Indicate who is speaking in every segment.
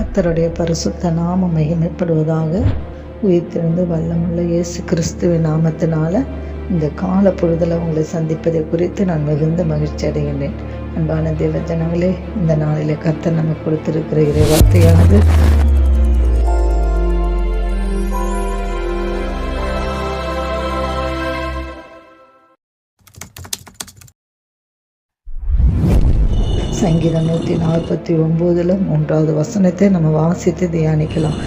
Speaker 1: கர்த்தருடைய பரிசுத்த நாமம் மகிமைப்படுவதாக. உயிர்த்தெழுந்து வல்லமுள்ள இயேசு கிறிஸ்துவின் நாமத்தினால இந்த கால பொழுதில் உங்களை சந்திப்பதை குறித்து நான் மிகுந்த மகிழ்ச்சி அடைகின்றேன். அன்பான தேவ ஜனங்களே, இந்த நாளிலே கர்த்தர் நமக்கு கொடுத்திருக்கிற இறை வார்த்தையானது சங்கீதம் 149 3வது வசனத்தை நம்ம வாசித்து தியானிக்கலாம்.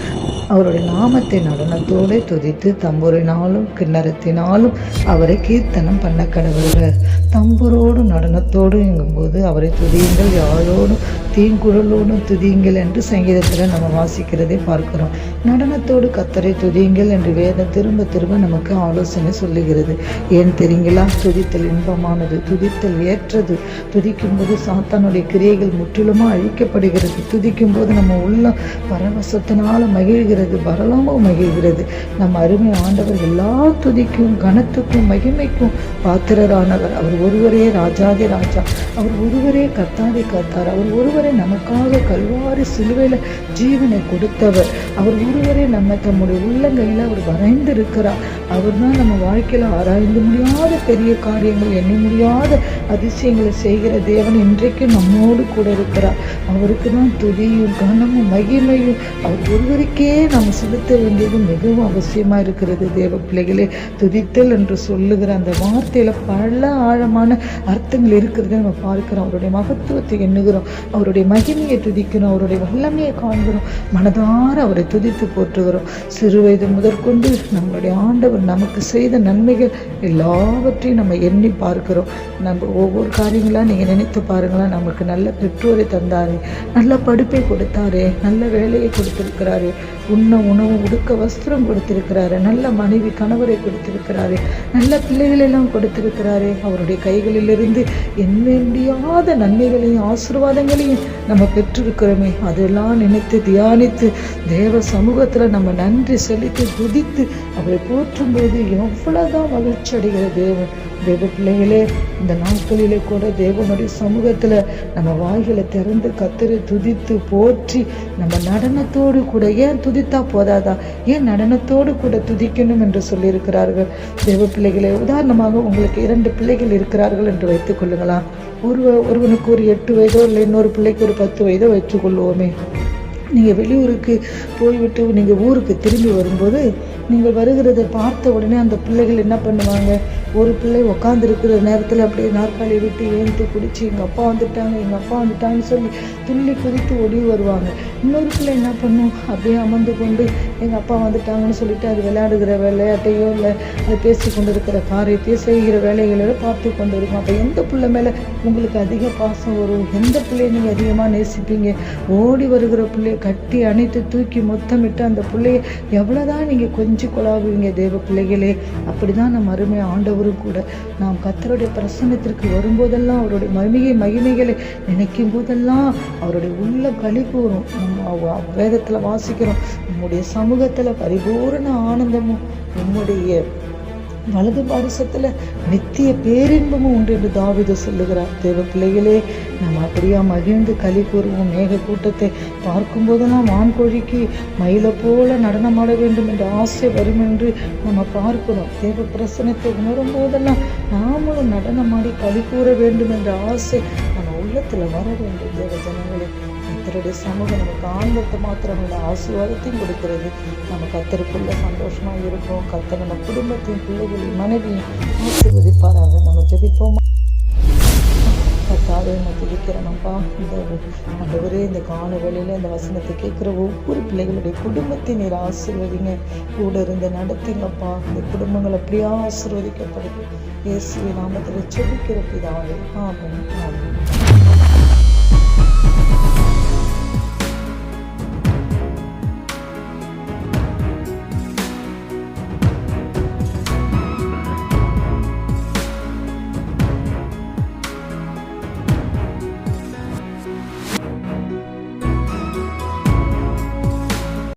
Speaker 1: அவருடைய நாமத்தை நடனத்தோடு துதித்து தம்புரினாலும் கிண்ணறத்தினாலும் அவரை கீர்த்தனம் பண்ண கடவுள்கள். தம்புரோடு நடனத்தோடு எங்கும்போது அவரை துதியுங்கள், யாழோடும் தீங்குழலோடும் துதியுங்கள் என்று சங்கீதத்தில் நம்ம வாசிக்கிறதை பார்க்கிறோம். நடனத்தோடு கர்த்தரை துதியுங்கள் என்று வேதம் திரும்ப திரும்ப நமக்கு ஆலோசனை சொல்லுகிறது. ஏன் தெரியுங்களா? துதித்தல் இன்பமானது, துதித்தல் ஏற்றது. துதிக்கும் போது சாத்தானுடைய கிரியைகள் முற்றிலுமாக அழிக்கப்படுகிறது. துதிக்கும் போது நம்ம உள்ள பரவசத்தினால மகிழ்கிறது, பரலமும் மகிழ்கிறது. நம்ம அருமை ஆண்டவர் எல்லா துதிக்கும் கனத்துக்கும் மகிமைக்கும் பாத்திரரானவர். அவர் ஒருவரே ராஜாதி ராஜா, அவர் ஒருவரே கர்த்தாதி கர்த்தார், அவர் ஒருவரே நமக்காக கல்வாரி சிலுவையில் ஜீவனை கொடுத்தவர், அவர் ஒருவரே நம்ம தம்முடைய உள்ளங்கையில் அவர் வரைந்திருக்கிறார். அவர் தான் நம்ம வாழ்க்கையில் ஆராய்ந்து முடியாத பெரிய காரியங்கள், எண்ணி முடியாத அதிசயங்களை செய்கிற தேவன் இன்றைக்கும் நம்மோடு கூட இருக்கிறார். அவருக்கு தான் துதியும் கனமும் மகிமையும் அவர் ஒருவருக்கே நாம் செலுத்த வேண்டியது மிகவும் அவசியமாக இருக்கிறது. தேவ பிள்ளைகளே, துதித்தல் என்று சொல்லுகிற அந்த வார்த்தையில் பல ஆழமான அர்த்தங்கள் இருக்கிறத நம்ம பார்க்கிறோம். அவருடைய மகத்துவத்தை எண்ணுகிறோம், அவருடைய மகிமையை துதிக்கிறோம், அவருடைய வல்லமையை காண்கிறோம், மனதார அவரை துதித்து போற்றுகிறோம். சிறு வயது முதற்கொண்டு நம்மளுடைய ஆண்டவர் நமக்கு செய்த நன்மைகள் எல்லாவற்றையும் நம்ம எண்ணி பார்க்கிறோம். நம்ம ஒவ்வொரு காரியங்களாக நீங்கள் நினைத்து பாருங்களா. நமக்கு நல்ல பெற்றோரை தந்தாரு, நல்ல படிப்பை கொடுத்தாரு, நல்ல வேலையை கொடுத்திருக்கிறாரு, உண்ண உணவு உடுக்க வஸ்திரம் கொடுத்திருக்கிறாரு, நல்ல மனைவி கணவரை கொடுத்திருக்கிறாரு, நல்ல பிள்ளைகளெல்லாம் கொடுத்திருக்கிறாரு. அவருடைய கைகளிலிருந்து எண்ண முடியாத நன்மைகளையும் ஆசீர்வாதங்களையும் நம்ம பெற்றிருக்கிறோமே. அதெல்லாம் நினைத்து தியானித்து தேவ சமூகத்தில் நம்ம நன்றி செலுத்தி துதித்து அவரை போற்றும் போது எவ்வளவுதான் மகிழ்ச்சி அடைகிற தேவ பிள்ளைகளே, இந்த நாட்களிலே கூட தேவனுடைய சமூகத்தில் நம்ம வாய்களை திறந்து கர்த்தரை துதித்து போற்றி நம்ம நடனத்தோடு கூட, ஏன் துதித்தா போதாதா, ஏன் நடனத்தோடு கூட துதிக்கணும் என்று சொல்லியிருக்கிறார்கள். தேவ பிள்ளைகளே, உதாரணமாக உங்களுக்கு 2 பிள்ளைகள் இருக்கிறார்கள் என்று வைத்துக் கொள்ளுங்களாம். ஒருவனுக்கு ஒரு 8 வயதோ இல்லை இன்னொரு பிள்ளைக்கு ஒரு 10 வயதோ வச்சுக்கொள்வோமே. நீங்கள் வெளியூருக்கு போய்விட்டு நீங்கள் ஊருக்கு திரும்பி வரும்போது நீங்கள் வருகிறதை பார்த்த உடனே அந்த பிள்ளைகள் என்ன பண்ணுவாங்க? ஒரு பிள்ளை உட்காந்துருக்கிற நேரத்தில் அப்படியே நாற்காலியை விட்டு ஏந்து குடிச்சு எங்கள் அப்பா வந்துட்டாங்க, எங்கள் அப்பா வந்துட்டாங்கன்னு சொல்லி துள்ளி குதித்து ஓடி வருவாங்க. இன்னொரு பிள்ளை என்ன பண்ணும்? அப்படியே அமர்ந்து கொண்டு எங்கள் அப்பா வந்துட்டாங்கன்னு சொல்லிட்டு அது விளையாடுகிற விளையாட்டையோ இல்லை அது பேசி கொண்டு இருக்கிற காரியத்தையோ செய்கிற வேலைகளோ பார்த்து கொண்டு இருக்கும். அப்போ எந்த பிள்ளை மேலே உங்களுக்கு அதிக பாசம் வரும்? எந்த பிள்ளையை நீங்கள் அதிகமாக நேசிப்பீங்க? ஓடி வருகிற பிள்ளையை கட்டி அணைத்து தூக்கி முத்தமிட்டு அந்த பிள்ளையை எவ்வளோதான் நீங்கள் கொஞ்சம் கொலாவுவீங்க. தேவ பிள்ளைகளே, அப்படிதான் நம்ம அருமை ஆண்டவரும் கூட. நாம் கர்த்தருடைய பிரசன்னத்திற்கு வரும்போதெல்லாம் அவருடைய மகிமைகளை நினைக்கும் போதெல்லாம் அவருடைய உள்ள களிப்பு வரும். நம்ம வேதத்தில் வாசிக்கிறோம், நம்முடைய சமூகத்தில் பரிபூரண ஆனந்தமும் நம்முடைய வலது பாரசத்தில் நித்திய பேரின்பமும் உண்டு என்று தாவீது சொல்லுகிறார். தேவ பிள்ளைகளே, நம்ம அப்படியா மகிழ்ந்து களி கூறுவோம். மேக கூட்டத்தை பார்க்கும் போதெல்லாம் வான்கோழிக்கு மயிலை போல நடனமாட வேண்டும் என்ற ஆசை வரும் என்று நம்ம பார்க்கிறோம். தேவ பிரசனத்தை உணரும் போதெல்லாம் நாமளும் நடனமாடி களி கூற வேண்டும் என்ற ஆசை நம்ம உள்ளத்தில் வர வேண்டும். தேவ ஜனங்களே, கர்த்தருடைய சமூகம் நமக்கு ஆனந்தத்தை மாத்திரமல்ல ஆசீர்வாதத்தையும் கொடுக்கிறது. நம்ம கர்த்தருக்குள்ள சந்தோஷமாக இருப்போம். கர்த்தர் நம்ம குடும்பத்தையும் பிள்ளைகளையும் மனைவியும் ஆசீர்வதிப்பாராங்க. நம்ம ஜெபிப்போம். கர்த்தாவே, நம்ம துதிக்கிறோம்ப்பா. ஆண்டவரே, இந்த கால வேளையில் இந்த வசனத்தை கேட்குற ஒவ்வொரு பிள்ளைகளுடைய குடும்பத்தை நீர் ஆசீர்வதிங்க, கூட இருந்து நடத்துங்கப்பா. இந்த குடும்பங்கள் அப்படியே ஆசீர்வதிக்கப்படுது. இயேசுவின் நாமத்தில் ஜெபிக்கிற பிதாவே, ஆமென், ஆமென்.